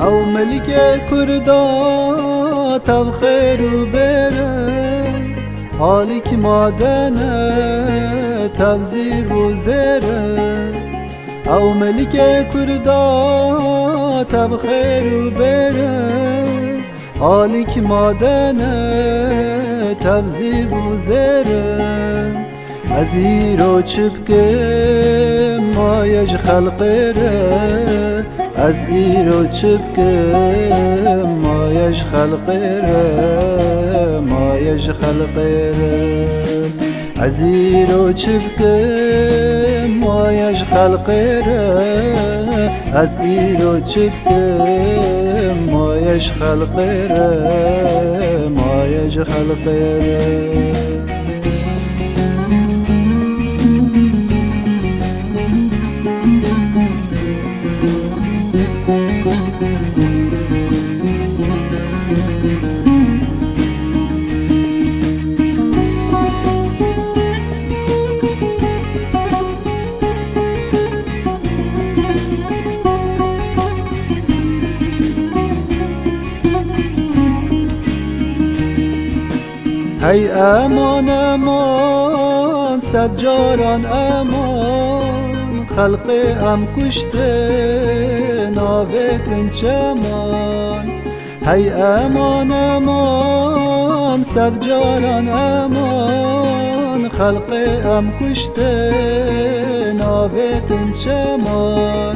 او ملک کردا تب خیر و بره حالی که مادنه تب زیر و زره او ملک کردا تب خیر و بره حالی که مادنه تب زیر و زره از ایرو چبکه مایج خلقره از ایرو چبکه مایج خلقره مایج خلقره از ایرو چبکه مایج خلقره از ایرو چبکه مایج خلقره مایج خلقره هی امان امان صد جاران امان خلق ام کشته ناوتن چمان هی امان امان صد جاران امان خلق ام کشته ناوتن چمان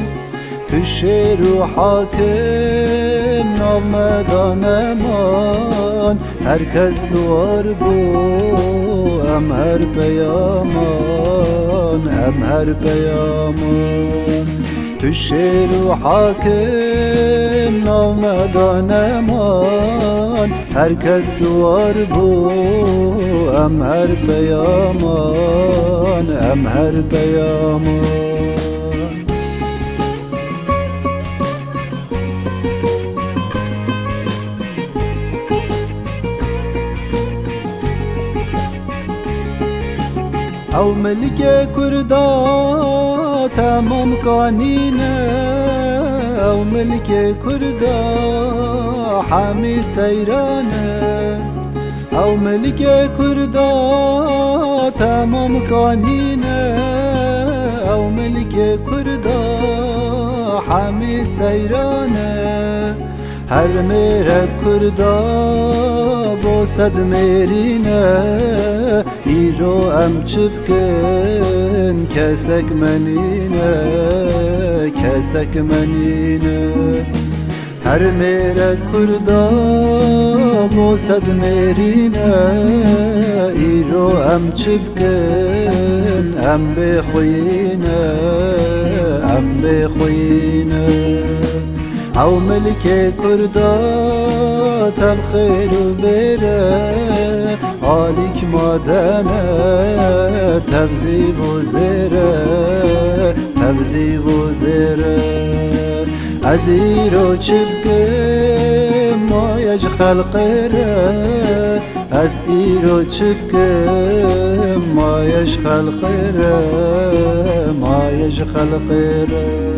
تو شیر و حاکم نامدان امان هر کس سوار بو ام هر پیامان ام هر پیامان تو شیر و حاکم نامدان امان هر کس سوار بو ام هر پیامان ام هر پیامان او ملک کردا تمام قانینه او ملک کردا حامی سیرانه او ملک کردا تمام قانینه او ملک کردا حامی سیرانه هر میره کردا با صد میرینه ایرو ام چبکن کسک منینه کسک منینه هر میره کردا با صد میرینه ایرو ام چبکن ام بخوینه ام بخوینه او ملک کردا تب خیر و بره حالیک مادنه تبزی و زره تبزی و زره از ایرو چبکه مایج خلقره از ایرو چبکه مایج خلقره مایج خلقره